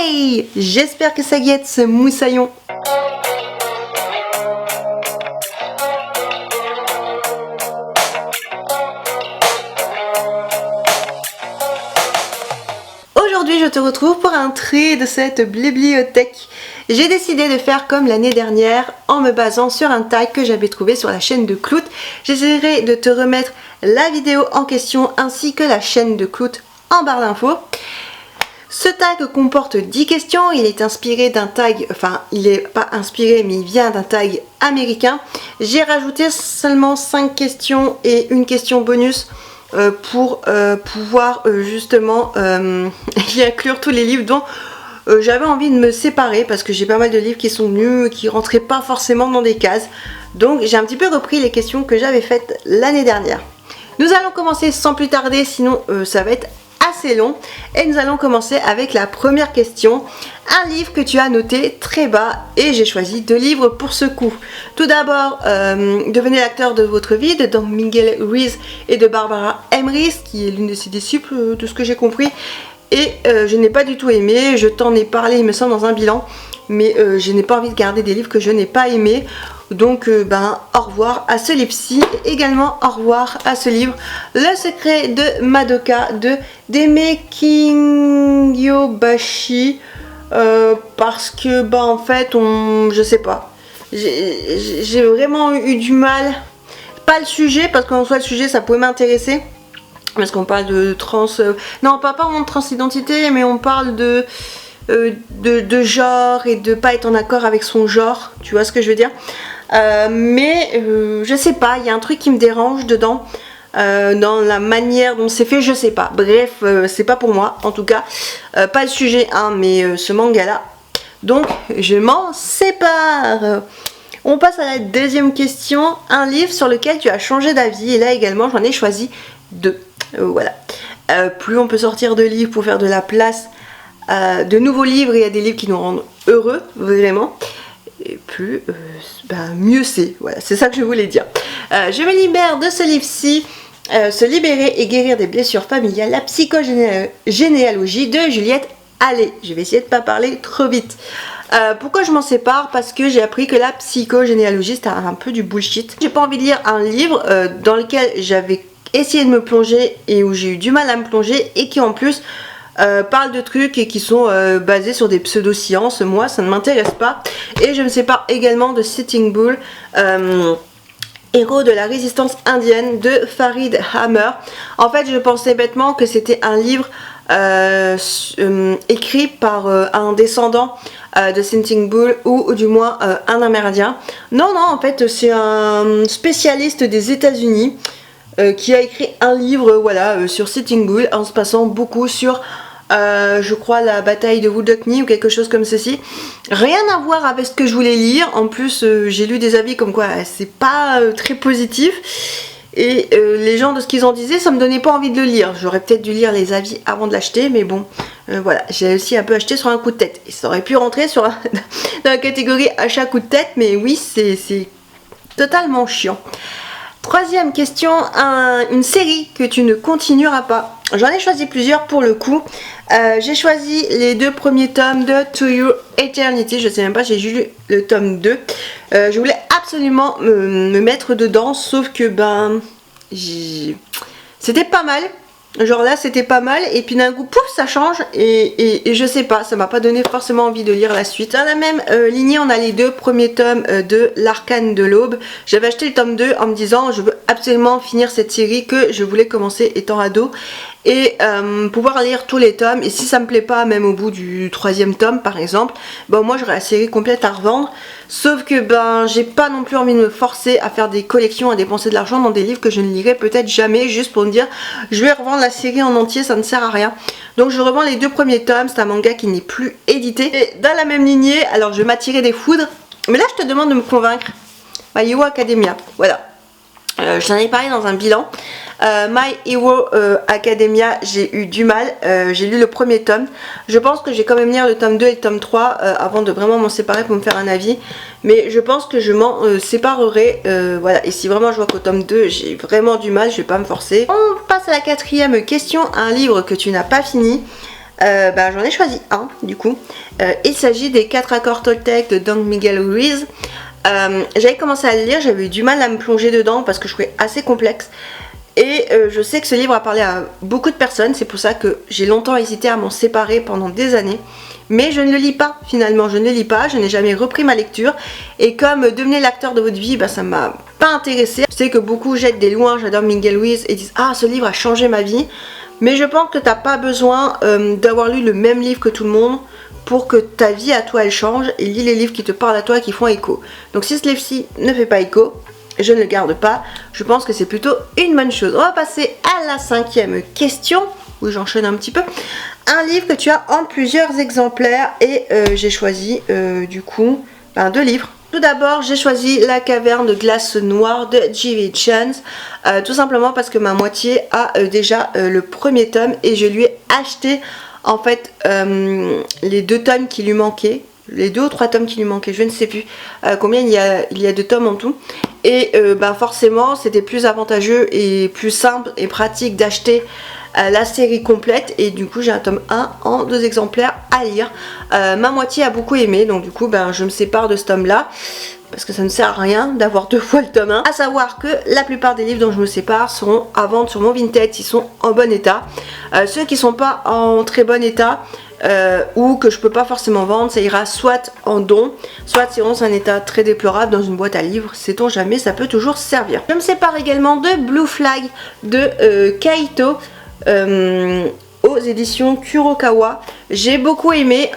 Hey, j'espère que ça guette ce moussaillon. Aujourd'hui, je te retrouve pour un trait de cette bibliothèque. J'ai décidé de faire comme l'année dernière en me basant sur un tag que j'avais trouvé sur la chaîne de Clout. J'essaierai de te remettre la vidéo en question ainsi que la chaîne de Clout en barre d'infos. Ce tag comporte 10 questions, il est inspiré d'un tag, enfin il n'est pas inspiré mais il vient d'un tag américain. J'ai rajouté seulement 5 questions et une question bonus pour pouvoir justement y inclure tous les livres dont j'avais envie de me séparer parce que j'ai pas mal de livres qui sont venus, qui rentraient pas forcément dans des cases. Donc j'ai un petit peu repris les questions que j'avais faites l'année dernière. Nous allons commencer sans plus tarder, sinon ça va être assez long, et nous allons commencer avec la première question. Un livre que tu as noté très bas, et j'ai choisi 2 livres pour ce coup. Tout d'abord, Devenez l'acteur de votre vie de Don Miguel Ruiz et de Barbara Emrys, qui est l'une de ses disciples de ce que j'ai compris, et je n'ai pas du tout aimé. Je t'en ai parlé il me semble dans un bilan, mais je n'ai pas envie de garder des livres que je n'ai pas aimés. Donc au revoir à ce livre-ci, et également au revoir à ce livre Le secret de Madoka de Deme Kingyobashi, parce que en fait je sais pas, j'ai vraiment eu du mal, pas le sujet, parce qu'en soi le sujet ça pouvait m'intéresser parce qu'on parle de trans, non pas vraiment de transidentité, mais on parle de genre et de pas être en accord avec son genre, tu vois ce que je veux dire. Je sais pas, il y a un truc qui me dérange dedans, dans la manière dont c'est fait, je sais pas. Bref, c'est pas pour moi, en tout cas, pas le sujet, hein, mais ce manga là. Donc, je m'en sépare. On passe à la deuxième question. Un livre sur lequel tu as changé d'avis, et là également j'en ai choisi 2. Voilà. Plus on peut sortir de livres pour faire de la place de nouveaux livres, et il y a des livres qui nous rendent heureux, vraiment. Et plus, mieux c'est. Voilà, c'est ça que je voulais dire. Je me libère de ce livre-ci. Se libérer et guérir des blessures familiales, la psychogénéalogie de Juliette Allais. Je vais essayer de ne pas parler trop vite. Pourquoi je m'en sépare? Parce que j'ai appris que la psychogénéalogie c'était un peu du bullshit. J'ai pas envie de lire un livre dans lequel j'avais essayé de me plonger et où j'ai eu du mal à me plonger, et qui en plus parle de trucs et qui sont basés sur des pseudosciences. Moi ça ne m'intéresse pas. Et je me sépare également de Sitting Bull, héros de la résistance indienne de Farid Hammer. En fait je pensais bêtement que c'était un livre écrit par un descendant de Sitting Bull, ou du moins un Amérindien. Non, en fait c'est un spécialiste des États-Unis qui a écrit un livre sur Sitting Bull, en se passant beaucoup sur je crois la bataille de Wood Duckney ou quelque chose comme ceci. Rien à voir avec ce que je voulais lire. En plus j'ai lu des avis comme quoi c'est pas très positif, et les gens de ce qu'ils en disaient, ça me donnait pas envie de le lire. J'aurais peut-être dû lire les avis avant de l'acheter, mais bon voilà, j'ai aussi un peu acheté sur un coup de tête, et ça aurait pu rentrer sur dans la catégorie achat coup de tête, mais oui c'est totalement chiant. Troisième question, une série que tu ne continueras pas. J'en ai choisi plusieurs pour le coup. J'ai choisi les 2 premiers tomes de To Your Eternity. Je sais même pas, j'ai lu le tome 2. Je voulais absolument me mettre dedans, sauf que c'était pas mal. Genre là c'était pas mal, et puis d'un coup pouf ça change, et je sais pas, ça m'a pas donné forcément envie de lire la suite. Dans la même lignée, on a les 2 premiers tomes de l'Arcane de l'Aube. J'avais acheté le tome 2 en me disant je veux absolument finir cette série que je voulais commencer étant ado, et pouvoir lire tous les tomes, et si ça me plaît pas même au bout du 3e tome par exemple, moi j'aurai la série complète à revendre. Sauf que j'ai pas non plus envie de me forcer à faire des collections, à dépenser de l'argent dans des livres que je ne lirai peut-être jamais, juste pour me dire je vais revendre la série en entier, ça ne sert à rien. Donc je revends les 2 premiers tomes. C'est un manga qui n'est plus édité. Et dans la même lignée, alors je vais m'attirer des foudres, mais là je te demande de me convaincre. My Hero Academia, voilà. Je t'en ai parlé dans un bilan. My Hero Academia, j'ai eu du mal. J'ai lu le premier tome. Je pense que j'ai quand même lire le tome 2 et le tome 3 avant de vraiment m'en séparer pour me faire un avis. Mais je pense que je m'en séparerai. Voilà. Et si vraiment je vois qu'au tome 2 j'ai vraiment du mal, je vais pas me forcer. On passe à la 4e question. Un livre que tu n'as pas fini. J'en ai choisi un du coup. Il s'agit des 4 accords Toltec de Don Miguel Ruiz. J'avais commencé à le lire, j'avais eu du mal à me plonger dedans parce que je trouvais assez complexe. Et je sais que ce livre a parlé à beaucoup de personnes, c'est pour ça que j'ai longtemps hésité à m'en séparer pendant des années. Mais je ne le lis pas finalement, je ne le lis pas, je n'ai jamais repris ma lecture. Et comme devenez l'acteur de votre vie, ça m'a pas intéressé. Je sais que beaucoup jettent des louanges à Don Miguel Ruiz et disent ah ce livre a changé ma vie. Mais je pense que t'as pas besoin d'avoir lu le même livre que tout le monde pour que ta vie à toi elle change et lis les livres qui te parlent à toi et qui font écho. Donc si ce livre-ci ne fait pas écho, je ne le garde pas. Je pense que c'est plutôt une bonne chose. On va passer à la 5e question. Oui, j'enchaîne un petit peu. Un livre que tu as en plusieurs exemplaires et j'ai choisi du coup 2 livres. Tout d'abord, j'ai choisi La caverne de glace noire de G.V. Chance, tout simplement parce que ma moitié a déjà le premier tome et je lui ai acheté en fait les 2 tomes qui lui manquaient, les 2 ou 3 tomes qui lui manquaient, je ne sais plus combien il y a de tomes en tout. Et forcément, c'était plus avantageux et plus simple et pratique d'acheter la série complète et du coup j'ai un tome 1 en 2 exemplaires à lire. Ma moitié a beaucoup aimé, donc du coup je me sépare de ce tome là parce que ça ne sert à rien d'avoir 2 fois le tome 1. A savoir que la plupart des livres dont je me sépare seront à vendre sur mon Vinted, ils sont en bon état. Ceux qui sont pas en très bon état ou que je peux pas forcément vendre, ça ira soit en don, soit si on est en état très déplorable dans une boîte à livres, sait-on jamais, ça peut toujours servir. Je me sépare également de Blue Flag de Kaito aux éditions Kurokawa. J'ai beaucoup aimé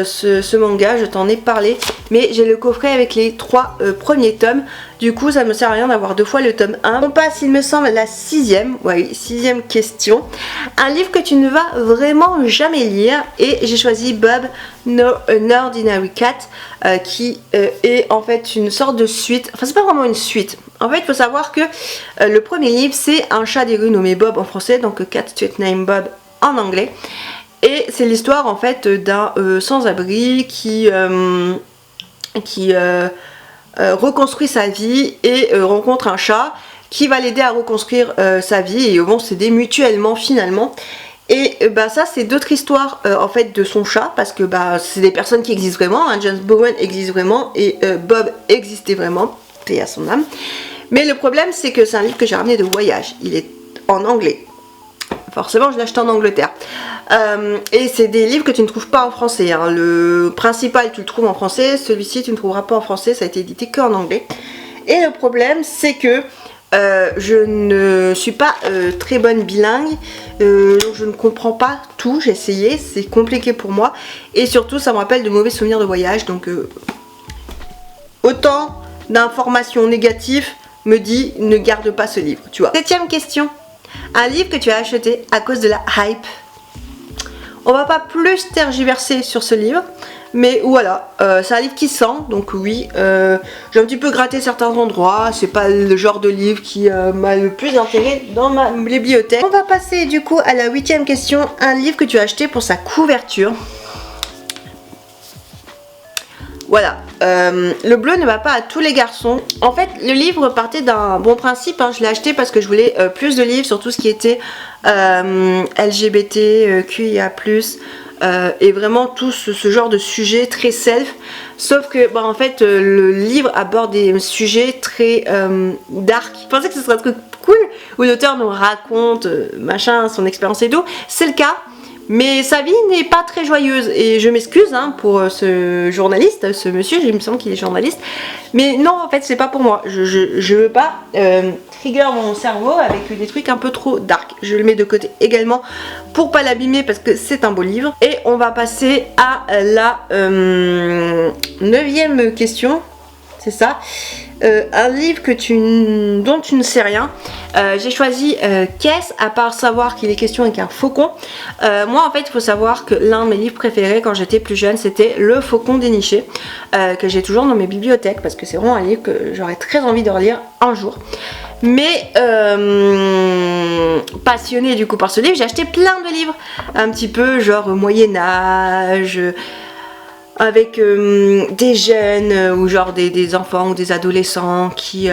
ce manga, je t'en ai parlé, mais j'ai le coffret avec les 3 premiers tomes, du coup ça me sert à rien d'avoir 2 fois le tome 1. On passe il me semble à la 6e question. Un livre que tu ne vas vraiment jamais lire et j'ai choisi Bob An Ordinary Cat qui est en fait une sorte de suite, enfin c'est pas vraiment une suite. En fait il faut savoir que le premier livre c'est Un chat des rues nommé Bob en français, donc Cat Street Named Bob en anglais. Et c'est l'histoire en fait d'un sans-abri qui reconstruit sa vie et rencontre un chat qui va l'aider à reconstruire sa vie et ils vont s'aider mutuellement finalement. Et ça c'est d'autres histoires en fait de son chat parce que c'est des personnes qui existent vraiment, James Bowen existe vraiment et Bob existait vraiment, paix à son âme. Mais le problème c'est que c'est un livre que j'ai ramené de voyage, il est en anglais. Forcément je l'ai acheté en Angleterre et c'est des livres que tu ne trouves pas en français hein. Le principal tu le trouves en français, celui-ci tu ne trouveras pas en français, ça a été édité qu'en anglais. Et le problème c'est que je ne suis pas très bonne bilingue, donc je ne comprends pas tout, j'ai essayé, c'est compliqué pour moi et surtout ça me rappelle de mauvais souvenirs de voyage, donc autant d'informations négatives me dit ne garde pas ce livre, tu vois. 7e question. Un livre que tu as acheté à cause de la hype. On va pas plus tergiverser sur ce livre, mais voilà, c'est un livre qui sent, donc oui, j'ai un petit peu gratté certains endroits, c'est pas le genre de livre qui m'a le plus intérêt dans ma bibliothèque. On va passer du coup à la 8e question, un livre que tu as acheté pour sa couverture. Voilà, le bleu ne va pas à tous les garçons. En fait, le livre partait d'un bon principe, hein. Je l'ai acheté parce que je voulais plus de livres sur tout ce qui était LGBT, QIA+, et vraiment tout ce genre de sujet très self. Sauf que, en fait, le livre aborde des sujets très dark. Je pensais que ce serait un truc cool où l'auteur nous raconte machin, son expérience et tout. C'est le cas. Mais sa vie n'est pas très joyeuse et je m'excuse hein, pour ce journaliste, ce monsieur, il me semble qu'il est journaliste. Mais non, en fait, c'est pas pour moi. Je veux pas trigger mon cerveau avec des trucs un peu trop dark. Je le mets de côté également pour pas l'abîmer parce que c'est un beau livre. Et on va passer à la 9e question. C'est ça. Un livre dont tu ne sais rien. J'ai choisi Qu'est-ce à part savoir qu'il est question avec un faucon. Moi en fait il faut savoir que l'un de mes livres préférés quand j'étais plus jeune c'était Le Faucon déniché, que j'ai toujours dans mes bibliothèques parce que c'est vraiment un livre que j'aurais très envie de relire un jour. Mais passionnée du coup par ce livre, j'ai acheté plein de livres un petit peu genre Moyen-Âge, avec des jeunes ou genre des enfants ou des adolescents qui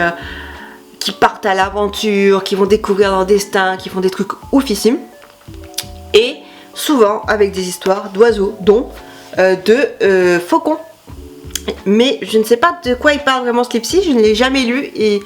partent à l'aventure, qui vont découvrir leur destin, qui font des trucs oufissimes. Et souvent avec des histoires d'oiseaux, dont de faucons. Mais je ne sais pas de quoi il parle vraiment ce livre-ci, je ne l'ai jamais lu et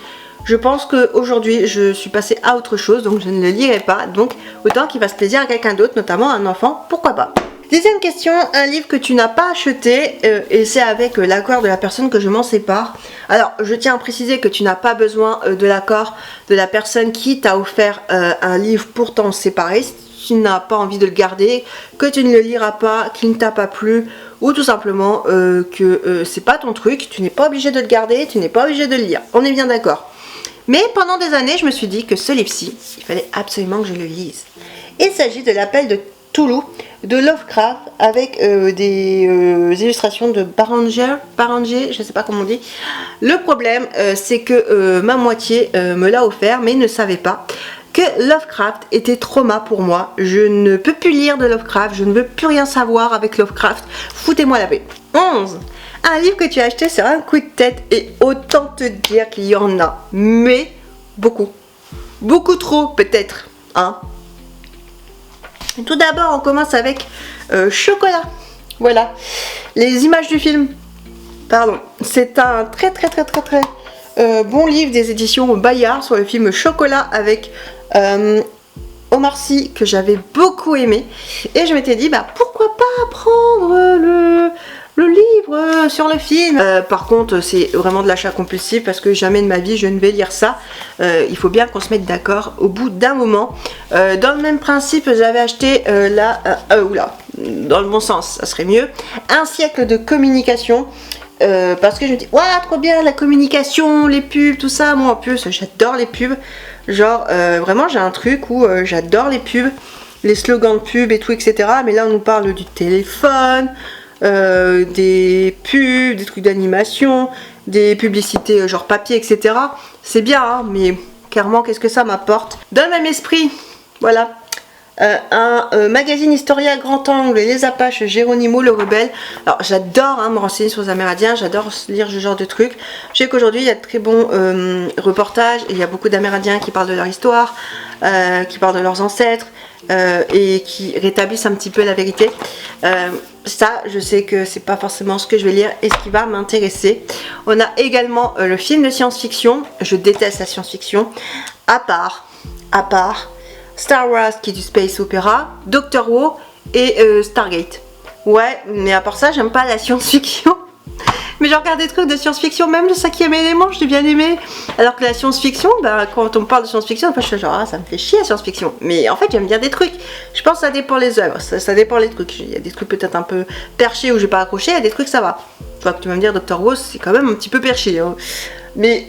je pense qu'aujourd'hui je suis passée à autre chose, donc je ne le lirai pas. Donc autant qu'il fasse plaisir à quelqu'un d'autre, notamment un enfant, pourquoi pas. Deuxième question, un livre que tu n'as pas acheté et c'est avec l'accord de la personne que je m'en sépare. Alors je tiens à préciser que tu n'as pas besoin de l'accord de la personne qui t'a offert un livre pour t'en séparer. Si tu n'as pas envie de le garder, que tu ne le liras pas, qu'il ne t'a pas plu, ou tout simplement que c'est pas ton truc, tu n'es pas obligé de le garder, tu n'es pas obligé de le lire. On est bien d'accord. Mais pendant des années, je me suis dit que ce livre-ci, il fallait absolument que je le lise. Il s'agit de l'Appel de Cthulhu de Lovecraft avec des illustrations de Baranger, je ne sais pas comment on dit. Le problème, c'est que ma moitié me l'a offert, mais ne savait pas que Lovecraft était trauma pour moi. Je ne peux plus lire de Lovecraft, je ne veux plus rien savoir avec Lovecraft. Foutez-moi la paix. 11. Un livre que tu as acheté sur un coup de tête et autant te dire qu'il y en a, mais beaucoup. Beaucoup trop peut-être, hein. Tout d'abord, on commence avec Chocolat. Voilà, les images du film. Pardon, c'est un très bon livre des éditions Bayard sur le film Chocolat avec Omar Sy que j'avais beaucoup aimé. Et je m'étais dit, bah pourquoi pas prendre le livre sur le film. Par contre, c'est vraiment de l'achat compulsif parce que jamais de ma vie je ne vais lire ça. Il faut bien qu'on se mette d'accord au bout d'un moment. Dans le même principe, j'avais acheté dans le bon sens, ça serait mieux. Un siècle de communication. Parce que je me dis, waouh, trop bien la communication, les pubs, tout ça. Moi en plus, j'adore les pubs. Genre, vraiment, j'ai un truc où j'adore les pubs, les slogans de pub et tout, etc. Mais là, on nous parle du téléphone. Des pubs, des trucs d'animation, des publicités genre papier, etc. C'est bien, hein, mais clairement, qu'est-ce que ça m'apporte? Dans le même esprit, voilà, un magazine historien grand angle, Les Apaches, Geronimo le Rebelle. Alors, j'adore me renseigner sur les Amérindiens, j'adore lire ce genre de trucs. Je sais qu'aujourd'hui, il y a de très bons reportages, et il y a beaucoup d'Amérindiens qui parlent de leur histoire, qui parlent de leurs ancêtres, et qui rétablissent un petit peu la vérité. Ça, je sais que c'est pas forcément ce que je vais lire et ce qui va m'intéresser. On a également le film de science-fiction. Je déteste la science-fiction. À part Star Wars qui est du space opéra, Doctor Who et Stargate. Ouais, mais à part ça, j'aime pas la science-fiction. Mais je regarde des trucs de science-fiction, même le 5e élément, j'ai bien aimé. Alors que la science-fiction, bah, quand on me parle de science-fiction, je suis genre, ah, ça me fait chier la science-fiction. Mais en fait, j'aime bien des trucs. Je pense que ça dépend les œuvres, ça dépend les trucs. Il y a des trucs peut-être un peu perchés où je vais pas accrocher, il y a des trucs ça va. Je vois que tu vas me dire, Doctor Who, c'est quand même un petit peu perché. Hein. Mais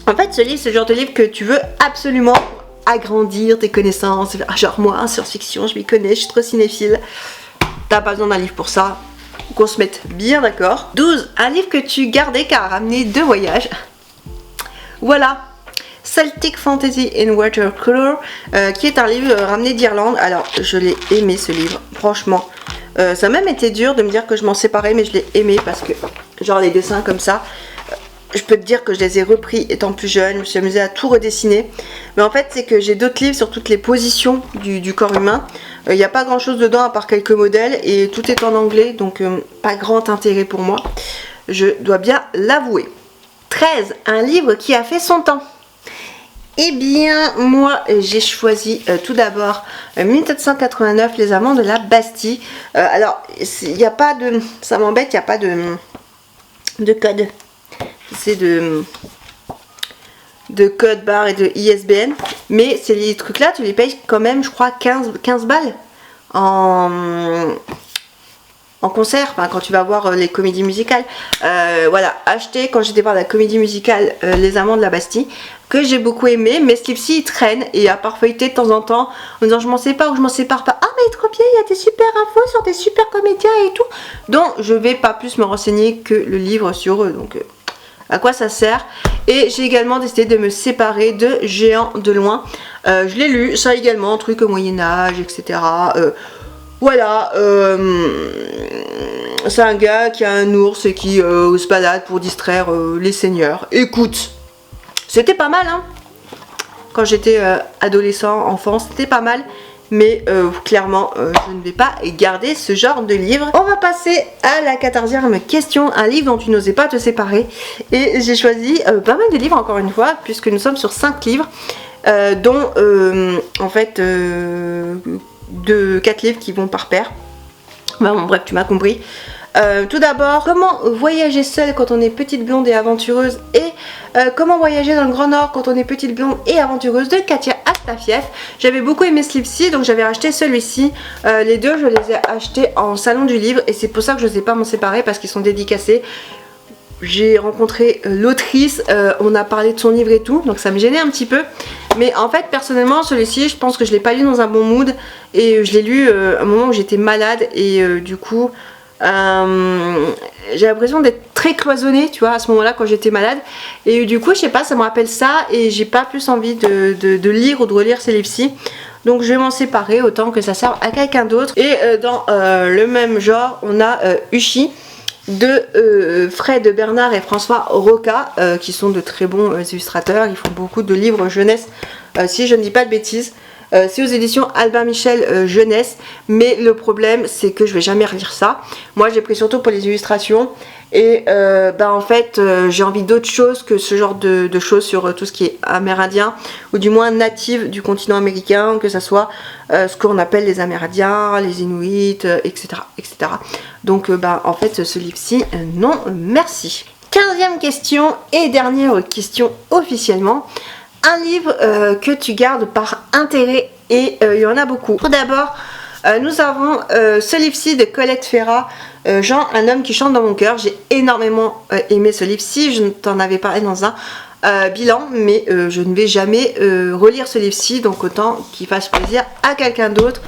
en fait, ce livre, c'est le genre de livre que tu veux absolument agrandir tes connaissances. Ah, genre, moi, en science-fiction, je m'y connais, je suis trop cinéphile. T'as pas besoin d'un livre pour ça. Qu'on se mette bien d'accord. 12. Un livre que tu gardais car ramené de voyage. Voilà. Celtic Fantasy in Watercolor, qui est un livre ramené d'Irlande. Alors, je l'ai aimé ce livre, franchement. Ça a même été dur de me dire que je m'en séparais, mais je l'ai aimé parce que, genre, les dessins comme ça, je peux te dire que je les ai repris étant plus jeune. Je me suis amusée à tout redessiner. Mais en fait, c'est que j'ai d'autres livres sur toutes les positions du corps humain. Il n'y a pas grand chose dedans à part quelques modèles et tout est en anglais, donc pas grand intérêt pour moi. Je dois bien l'avouer. 13. Un livre qui a fait son temps. Eh bien, moi, j'ai choisi tout d'abord 1789, Les Amants de la Bastille. Alors, il n'y a pas de... Ça m'embête, il n'y a pas de code. C'est de code barre et de ISBN. Mais ces trucs-là, tu les payes quand même, je crois, 15 balles en concert, enfin, quand tu vas voir les comédies musicales. Voilà, acheté quand j'étais voir la comédie musicale Les Amants de la Bastille, que j'ai beaucoup aimé, mais ce livre-ci il traîne et à part feuilleter de temps en temps en disant je m'en sépare ou je m'en sépare pas. Ah mais trop bien, il y a des super infos sur des super comédiens et tout. Donc je vais pas plus me renseigner que le livre sur eux. Donc à quoi ça sert? Et j'ai également décidé de me séparer de Géant de loin. Je l'ai lu, ça également, truc au Moyen-Âge, etc. Voilà, c'est un gars qui a un ours et qui se balade pour distraire les seigneurs. Écoute, c'était pas mal, hein. Quand j'étais adolescent, enfant, c'était pas mal. mais clairement je ne vais pas garder ce genre de livre. On va passer à la 14e question, un livre dont tu n'osais pas te séparer, et j'ai choisi pas mal de livres encore une fois puisque nous sommes sur 5 livres dont en fait 4 livres qui vont par paire. Bon, bref, tu m'as compris. Tout d'abord, comment voyager seule quand on est petite blonde et aventureuse, et comment voyager dans le Grand Nord quand on est petite blonde et aventureuse de Katia Astafiev. J'avais beaucoup aimé ce livre-ci, donc j'avais acheté celui-ci. Les deux, je les ai achetés en salon du livre, et c'est pour ça que je ne sais pas m'en séparer parce qu'ils sont dédicacés. J'ai rencontré l'autrice, on a parlé de son livre et tout, donc ça me gênait un petit peu. Mais en fait, personnellement, celui-ci, je pense que je l'ai pas lu dans un bon mood, et je l'ai lu à un moment où j'étais malade, et du coup, j'ai l'impression d'être très cloisonnée, tu vois, à ce moment-là quand j'étais malade. Et du coup, je sais pas, ça me rappelle ça, et j'ai pas plus envie de lire ou de relire ces livres-ci. Donc je vais m'en séparer autant que ça serve à quelqu'un d'autre. Et dans le même genre, on a Uchi de Fred Bernard et François Roca, qui sont de très bons illustrateurs. Ils font beaucoup de livres jeunesse, si je ne dis pas de bêtises. C'est aux éditions Albin Michel jeunesse, mais le problème c'est que je vais jamais relire ça. Moi j'ai pris surtout pour les illustrations, et en fait j'ai envie d'autre chose que ce genre de choses sur tout ce qui est amérindien, ou du moins natif du continent américain, que ça soit ce qu'on appelle les Amérindiens, les Inuits, etc., etc. Donc en fait ce livre-ci, non merci. 15e question et dernière question officiellement. Un livre que tu gardes par intérêt, et il y en a beaucoup. Tout d'abord, nous avons ce livre-ci de Colette Ferrat, Jean, un homme qui chante dans mon cœur. J'ai énormément aimé ce livre-ci, je t'en avais parlé dans un bilan, mais je ne vais jamais relire ce livre-ci, donc autant qu'il fasse plaisir à quelqu'un d'autre.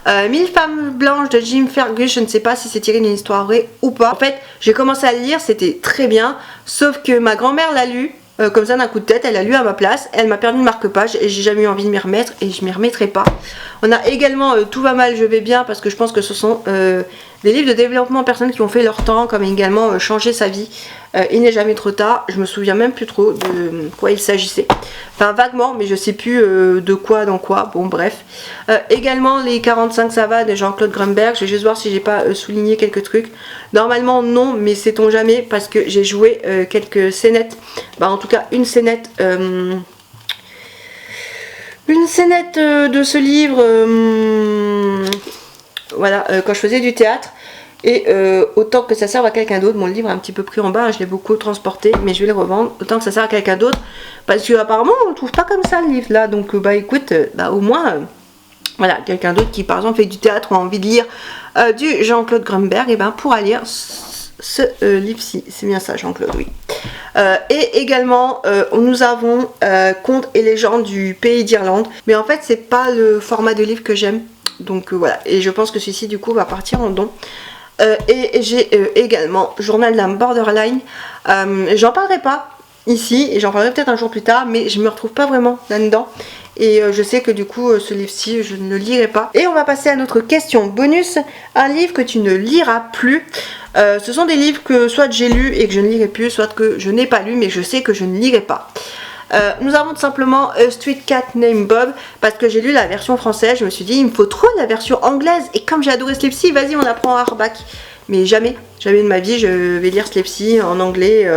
1000 femmes blanches de Jim Fergus, je ne sais pas si c'est tiré d'une histoire vraie ou pas. En fait, j'ai commencé à le lire, c'était très bien, sauf que ma grand-mère l'a lu. Comme ça d'un coup de tête, elle a lu à ma place, elle m'a perdu le marque-page, et j'ai jamais eu envie de m'y remettre, et je m'y remettrai pas. On a également Tout va mal, je vais bien, parce que je pense que ce sont des livres de développement personnel qui ont fait leur temps, comme également Changer sa vie. Il n'est jamais trop tard, je me souviens même plus trop de quoi il s'agissait. Enfin vaguement, mais je sais plus de quoi dans quoi, bon bref. Également les 45 ça va de Jean-Claude Grunberg, je vais juste voir si j'ai pas souligné quelques trucs. Normalement non, mais sait-on jamais, parce que j'ai joué quelques scénettes, en tout cas une scénette de ce livre, voilà, quand je faisais du théâtre. Et autant que ça serve à quelqu'un d'autre, mon livre est un petit peu pris en bas, je l'ai beaucoup transporté, mais je vais le revendre, autant que ça serve à quelqu'un d'autre, parce que apparemment on ne trouve pas comme ça le livre là, donc écoute, au moins voilà, quelqu'un d'autre qui par exemple fait du théâtre ou a envie de lire du Jean-Claude Grunberg, et pourra lire ce livre-ci, c'est bien ça Jean-Claude, oui. Et également nous avons Contes et légendes du pays d'Irlande, mais en fait c'est pas le format de livre que j'aime, donc voilà, et je pense que celui-ci du coup va partir en don. Et j'ai également Journal d'un borderline, j'en parlerai pas ici, et j'en parlerai peut-être un jour plus tard, mais je me retrouve pas vraiment là-dedans, et je sais que du coup ce livre-ci je ne le lirai pas. Et on va passer à notre question bonus, un livre que tu ne liras plus. Ce sont des livres que soit j'ai lu et que je ne lirai plus, soit que je n'ai pas lu mais je sais que je ne lirai pas. Nous avons tout simplement A Street Cat Named Bob, parce que j'ai lu la version française, je me suis dit il me faut trop la version anglaise, et comme j'ai adoré ce livre-ci, vas-y on apprend en hardback. Mais jamais de ma vie je vais lire ce livre-ci en anglais.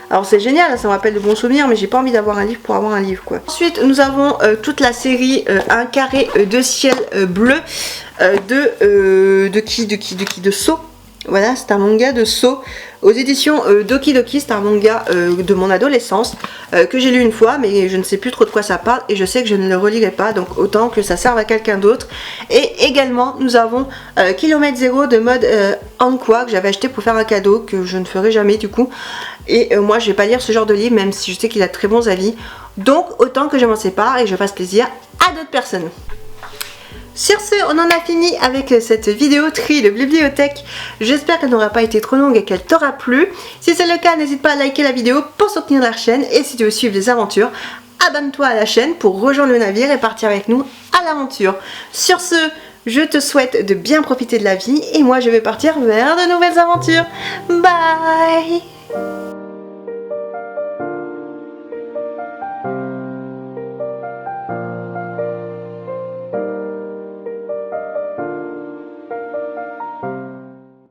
Alors c'est génial, ça me rappelle de bons souvenirs, mais j'ai pas envie d'avoir un livre pour avoir un livre quoi. Ensuite nous avons toute la série Un carré de ciel bleu de So. Voilà, c'est un manga de So aux éditions Doki Doki. C'est un manga de mon adolescence que j'ai lu une fois, mais je ne sais plus trop de quoi ça parle, et je sais que je ne le relirai pas, donc autant que ça serve à quelqu'un d'autre. Et également nous avons Kilomètre Zéro de mode Anqua, que j'avais acheté pour faire un cadeau, que je ne ferai jamais du coup. Et moi je vais pas lire ce genre de livre, même si je sais qu'il a de très bons avis, donc autant que je m'en sépare et que je fasse plaisir à d'autres personnes. Sur ce, on en a fini avec cette vidéo tri de bibliothèque. J'espère qu'elle n'aura pas été trop longue et qu'elle t'aura plu. Si c'est le cas, n'hésite pas à liker la vidéo pour soutenir la chaîne. Et si tu veux suivre des aventures, abonne-toi à la chaîne pour rejoindre le navire et partir avec nous à l'aventure. Sur ce, je te souhaite de bien profiter de la vie, et moi je vais partir vers de nouvelles aventures. Bye!